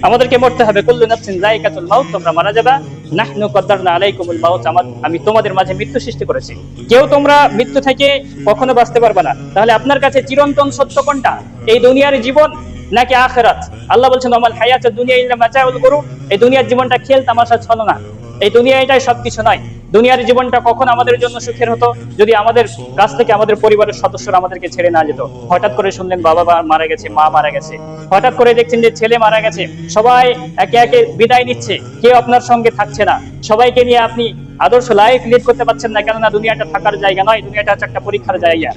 আমাদেরকে মরতে হবে। কুল্লু নাফসিন যায়িকাতুল মাউত, তোমরা মারা যাবে। নাহনু কদ্দারনা আলাইকুমুল মাউত, আমি তোমাদের মাঝে মৃত্যু সৃষ্টি করেছি। কেউ তোমরা মৃত্যু থেকে কখনো বাঁচতে পারবে না। তাহলে আপনার কাছে চিরন্তন সত্য কোনটা? এই দুনিয়ার জীবন নাকি আখিরাত? আল্লাহ বলছেন ওয়ামাল হায়াতুদ দুনিয়া ইল্লা মাতাউল গুরুর, এই দুনিয়ার জীবনটা খেল তামাশা ছলনা। এই দুনিয়া এটাই সবকিছু নয়। দুনিয়ার জীবনটা কখন আমাদের জন্য সুখের হতো? যদি আমাদের কাছ থেকে আমাদের পরিবারের সদস্যরা আমাদেরকে ছেড়ে না যেত। হঠাৎ করে শুনলেন বাবা মারা গেছে, মা মারা গেছে, হঠাৎ করে দেখছেন যে ছেলে মারা গেছে, সবাই একে একে বিদায় নিচ্ছে, কেউ আপনার সঙ্গে থাকছে না, সবাইকে নিয়ে আপনি আদর্শ লাইফ লিড করতে পারছেন না। কেননা দুনিয়াটা থাকার জায়গা নয়, দুনিয়াটা হচ্ছে একটা পরীক্ষার জায়গা।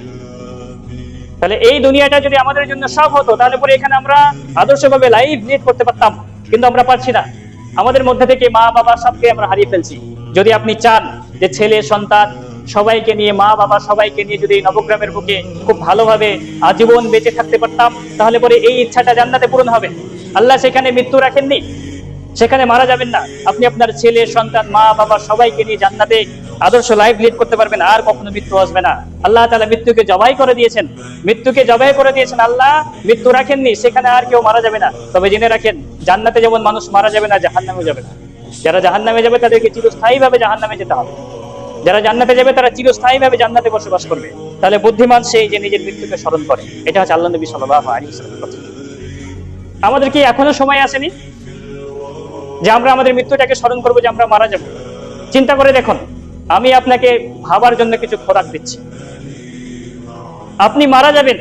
তাহলে এই দুনিয়াটা যদি আমাদের জন্য সব হতো, তাহলে পরে এখানে আমরা আদর্শভাবে লাইফ লিড করতে পারতাম, কিন্তু আমরা পারছি না। আমাদের মধ্যে থেকে মা বাবা সবকে আমরা হারিয়ে ফেলছি। যদি আপনি চান যে ছেলে সন্তান সবাইকে নিয়ে, মা বাবা সবাইকে নিয়ে যদি নবগ্রামের বুকে খুব ভালোভাবে আজীবন বেঁচে থাকতে পারতাম, তাহলে পরে এই ইচ্ছাটা জান্নাতে পূরণ হবে। আল্লাহ সেখানে মৃত্যু রাখেননি, সেখানে মারা যাবেন না। আপনি আপনার ছেলে সন্তান মা বাবা সবাইকে নিয়ে জান্নাতে আদর্শ লাইফ লিড করতে পারবেন, আর কখনো মৃত্যু আসবে না। আল্লাহ তাআলা মৃত্যুকে জবাই করে দিয়েছেন, মৃত্যুকে জবাই করে দিয়েছেন। আল্লাহ মৃত্যু রাখেননি, সেখানে আর কেউ মারা যাবে না। তবে জেনে রাখেন, জান্নাতে যেমন মানুষ মারা যাবে না, জাহান্নামে যাবে না। যারা জাহান্নামে যাবে তাদেরকে চিরস্থায়ী ভাবে জাহান্নামে যেতে হবে। যারা জান্নাতে যাবে তারা চিরস্থায়ী ভাবে জান্নাতে বসবাস করবে। তাহলে বুদ্ধিমান সেই যে নিজের মৃত্যুকে স্মরণ করে। এটা হচ্ছে আল্লাহ নবী সাল্লাল্লাহু আলাইহি ওয়াসাল্লামের কথা। আমাদের কি এখনো সময় আসেনি যে আমরা আমাদের মৃত্যুটাকে স্মরণ করবো, যে আমরা মারা যাব? চিন্তা করে দেখুন, আমি আপনাকে ভাবার জন্য কিছু খোরাক দিচ্ছি। আপনি মারা যাবেন,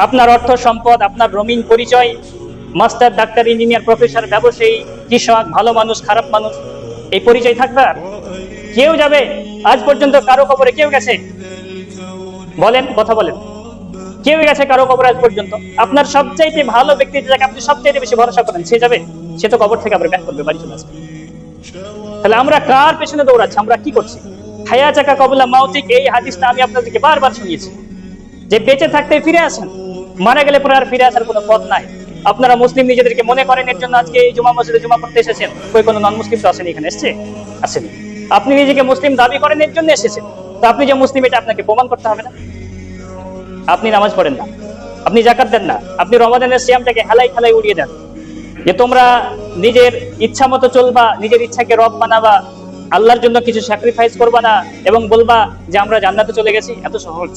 আপনার অর্থ সম্পদ, আপনার রঙিন পরিচয়, মাস্টার, ডাক্তার, ইঞ্জিনিয়ার, প্রফেসর, ব্যবসায়ী, কৃষক, ভালো মানুষ, খারাপ মানুষ, এই পরিচয় থাকবে? কেউ যাবে? আজ পর্যন্ত কারো কবরে কেউ গেছে? বলেন, কথা বলেন, কেউ গেছে কারো কবরে আজ পর্যন্ত? আপনার সবচাইতে ভালো ব্যক্তি, যাকে আপনি সবচাইতে বেশি ভরসা করেন, সে যাবে? সে তো কবর থেকে আবার ব্যাক করবে, বাড়ি চলে আসবে। তাহলে আমরা কার পেছনে দৌড়াচ্ছি? আমরা কি করছি? হায়াতাকা কবলা মাউতিক, এই হাদিসটা আমি আপনাদেরকে বারবার শুনিয়েছি, যে বেঁচে থাকতে ফিরে আসেন, মারা গেলে পরে আর ফিরে আসার কোনো পথ নাই। আপনারা মুসলিম নিজেদেরকে মনে করেন, এর জন্য আজকে এই জুমা মসজিদে জুমা পড়তে এসেছেন। কই কোনো নন মুসলিম তো আসেনি এখানে, এসছে? আসেনি। আপনি নিজেকে মুসলিম দাবি করেন, এর জন্য এসেছেন। তো আপনি যে মুসলিম এটা আপনাকে প্রমাণ করতে হবে না? আপনি নামাজ পড়েন না, আপনি যাকাত দেন না, আপনি রমাদানের সিয়ামটাকে হেলাই খেলাই উড়িয়ে দেন, যে তোমরা নিজের ইচ্ছা মতো চলবা, নিজের ইচ্ছাকে রব বানাবা, আল্লাহর জন্য কিছু স্যাক্রিফাইস করবা না, এবং বলবা যে আমরা জান্নাতে চলে গেছি। এত সহজ?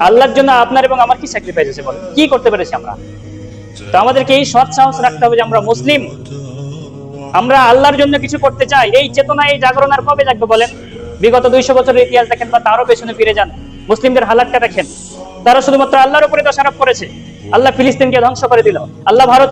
আল্লাহর জন্য আপনার এবং আমার কি স্যাক্রিফাইস আছে বলেন? কি করতে পেরেছি আমরা? তো আমাদেরকে এই সৎ সাহস রাখতে হবে যে আমরা মুসলিম, আমরা আল্লাহর জন্য কিছু করতে চাই। এই চেতনা, এই জাগরণ আর কবে জাগবে বলেন? বিগত 200 বছরের ইতিহাস দেখেন, বা তারও পেছনে ফিরে যান, মুসলিমদের হালাতটা দেখেন। তারা শুধুমাত্র আল্লাহর উপরে দোষারোপ করেছে। আল্লাহ ফিলিস্তিনকে ধ্বংস করে দিল, আল্লাহ ভারত